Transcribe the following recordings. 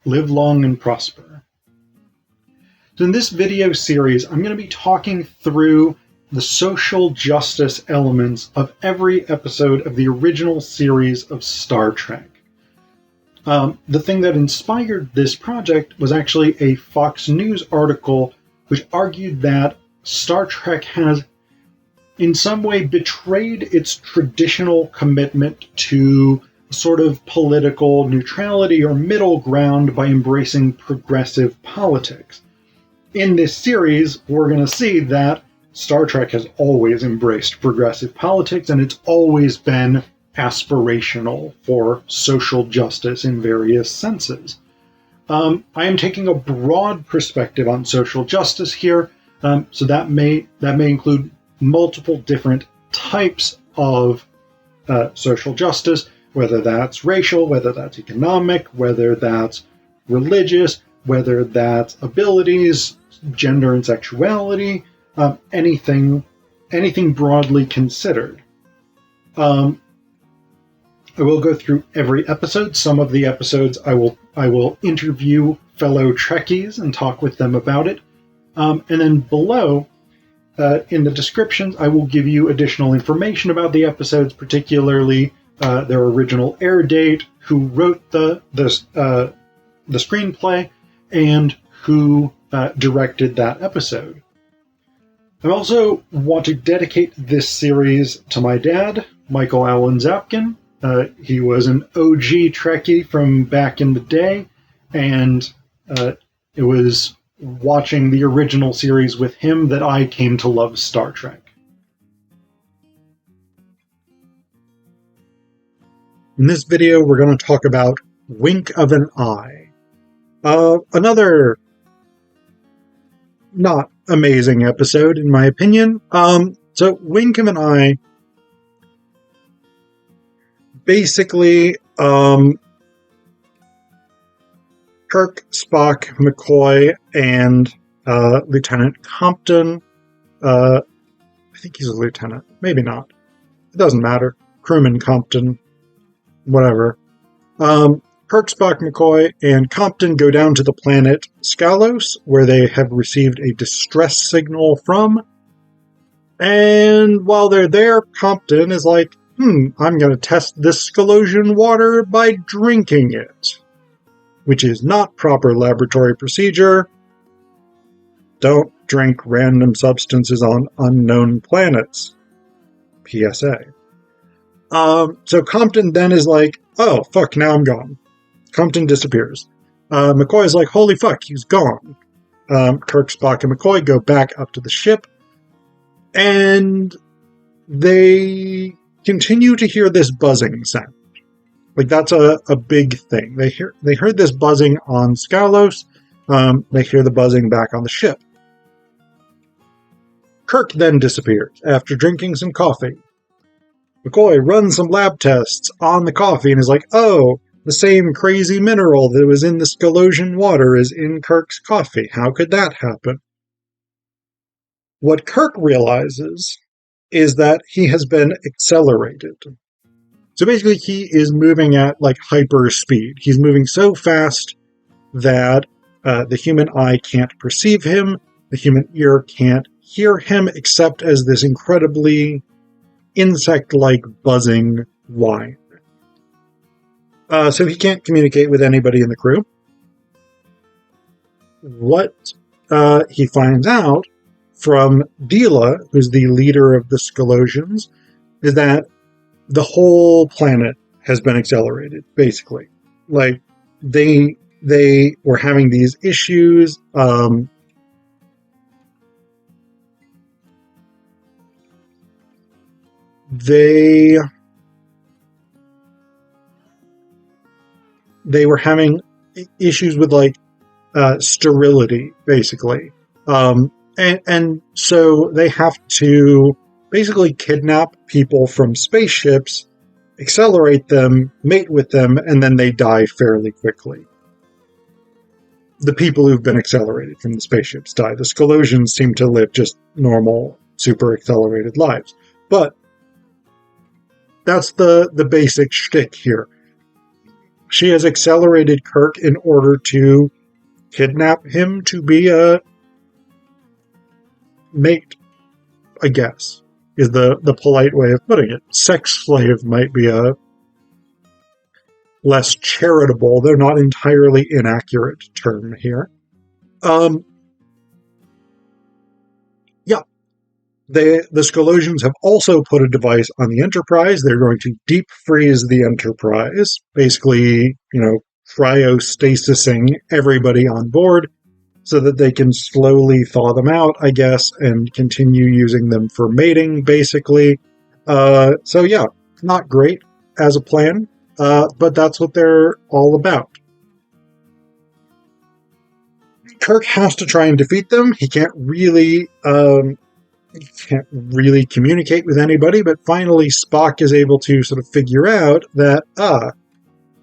live long and prosper. So in this video series, I'm going to be talking through the social justice elements of every episode of the original series of Star Trek. The thing that inspired this project was actually a Fox News article which argued that Star Trek has in some way betrayed its traditional commitment to sort of political neutrality or middle ground by embracing progressive politics. In this series, we're going to see that Star Trek has always embraced progressive politics, and it's always been aspirational for social justice in various senses. I am taking a broad perspective on social justice here, so that may include multiple different types of social justice, whether that's racial, whether that's economic, whether that's religious, whether that's abilities, gender and sexuality, anything broadly considered. I will go through every episode. Some of the episodes I will interview fellow Trekkies and talk with them about it. And then below, in the descriptions, I will give you additional information about the episodes, particularly their original air date, who wrote the screenplay, and who directed that episode. I also want to dedicate this series to my dad, Michael Allen Zapkin. He was an OG Trekkie from back in the day, and it was watching the original series with him that I came to love Star Trek. In this video, we're going to talk about Wink of an Eye. Another not amazing episode, in my opinion. So Wink of an Eye, basically, Kirk, Spock, McCoy, and Lieutenant Compton. I think he's a lieutenant. Maybe not. It doesn't matter. Crewman Compton. Whatever. Kirk, Spock, McCoy, and Compton go down to the planet Scalos, where they have received a distress signal from. And while they're there, Compton is like, I'm going to test this Scalosian water by drinking it. Which is not proper laboratory procedure. Don't drink random substances on unknown planets. PSA. So Compton then is like, oh, fuck, now I'm gone. Compton disappears. McCoy is like, holy fuck, he's gone. Kirk, Spock, and McCoy go back up to the ship, and they continue to hear this buzzing sound. Like, that's a big thing. They heard this buzzing on Scalos. They hear the buzzing back on the ship. Kirk then disappears after drinking some coffee. McCoy runs some lab tests on the coffee and is like, oh, the same crazy mineral that was in the Scalosian water is in Kirk's coffee. How could that happen? What Kirk realizes is that he has been accelerated. So basically, he is moving at, like, hyper speed. He's moving so fast that the human eye can't perceive him, the human ear can't hear him, except as this incredibly insect-like buzzing whine. So he can't communicate with anybody in the crew. What he finds out from Dila, who's the leader of the Scalosians, is that the whole planet has been accelerated, basically. Like, they were having these issues. They were having issues with, like, sterility, basically. And so they have to basically kidnap people from spaceships, accelerate them, mate with them, and then they die fairly quickly. The people who've been accelerated from the spaceships die. The Scalosians seem to live just normal, super accelerated lives. But that's the basic shtick here. She has accelerated Kirk in order to kidnap him to be a mate, I guess, is the polite way of putting it. Sex slave might be a less charitable, though not entirely inaccurate term here. Yeah. The Scalosians have also put a device on the Enterprise. They're going to deep freeze the Enterprise, basically, cryostasising everybody on board so that they can slowly thaw them out, I guess, and continue using them for mating, basically. So yeah, not great as a plan, but that's what they're all about. Kirk has to try and defeat them. He can't really communicate with anybody, but finally Spock is able to sort of figure out that,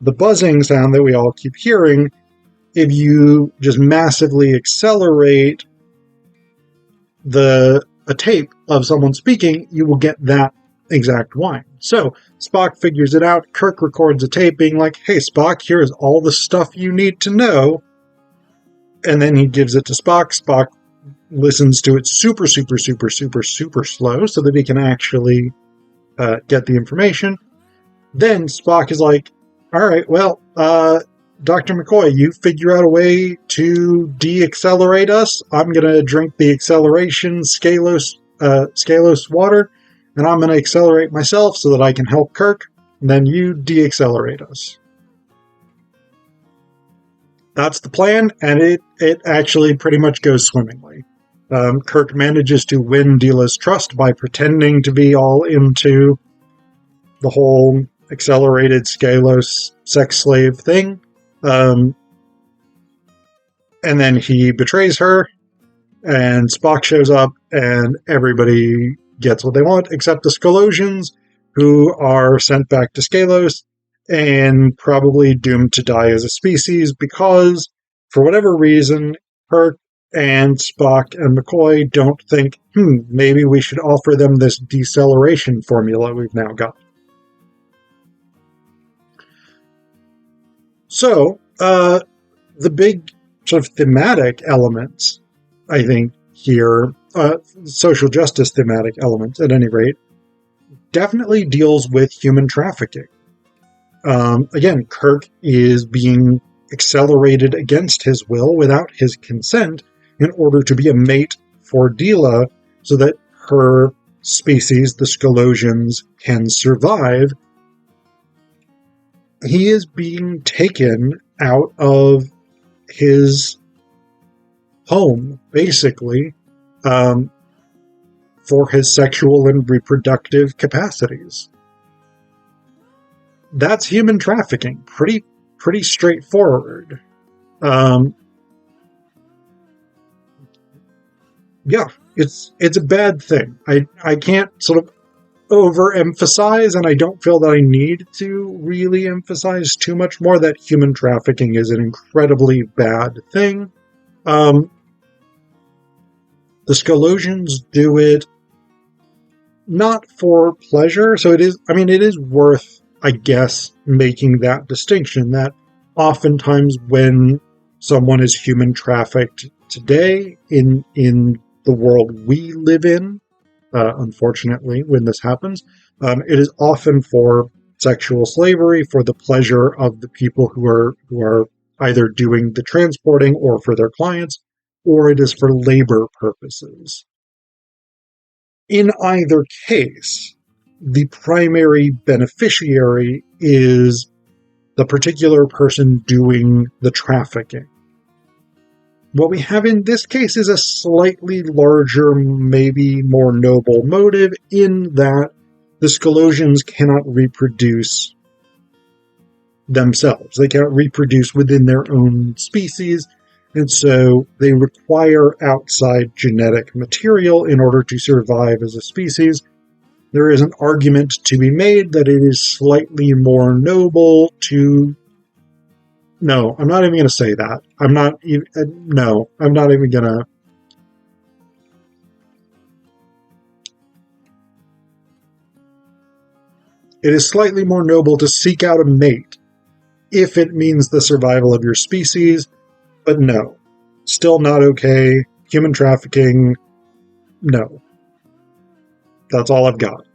the buzzing sound that we all keep hearing, if you just massively accelerate a tape of someone speaking, you will get that exact whine. So Spock figures it out. Kirk records a tape being like, hey, Spock, here's all the stuff you need to know. And then he gives it to Spock. Spock listens to it super, super, super, super, super slow so that he can actually get the information. Then Spock is like, all right, well, Dr. McCoy, you figure out a way to de-accelerate us. I'm going to drink the acceleration Scalos water, and I'm going to accelerate myself so that I can help Kirk, and then you de-accelerate us. That's the plan, and it actually pretty much goes swimmingly. Kirk manages to win Deela's trust by pretending to be all into the whole accelerated Scalos sex slave thing. And then he betrays her, and Spock shows up, and everybody gets what they want, except the Scalosians, who are sent back to Scalos, and probably doomed to die as a species, because, for whatever reason, Kirk and Spock and McCoy don't think, maybe we should offer them this deceleration formula we've now got. So, the big sort of thematic elements, I think, here, social justice thematic elements, at any rate, definitely deals with human trafficking. Again, Kirk is being accelerated against his will, without his consent, in order to be a mate for Deela, so that her species, the Scalosians, can survive. He is being taken out of his home, basically, for his sexual and reproductive capacities. That's human trafficking. Pretty straightforward. Yeah, it's a bad thing. I can't sort of overemphasize, and I don't feel that I need to really emphasize too much more, that human trafficking is an incredibly bad thing. The Scalosians do it not for pleasure, so it is worth, I guess, making that distinction, that oftentimes when someone is human trafficked today in the world we live in, unfortunately, when this happens, it is often for sexual slavery, for the pleasure of the people who are either doing the transporting or for their clients, or it is for labor purposes. In either case, the primary beneficiary is the particular person doing the trafficking. What we have in this case is a slightly larger, maybe more noble motive, in that the Scalosians cannot reproduce themselves. They cannot reproduce within their own species, and so they require outside genetic material in order to survive as a species. There is an argument to be made that it is slightly more noble to... No, I'm not even going to say that. I'm not even going to... It is slightly more noble to seek out a mate if it means the survival of your species, but no. Still not okay. Human trafficking, no. That's all I've got.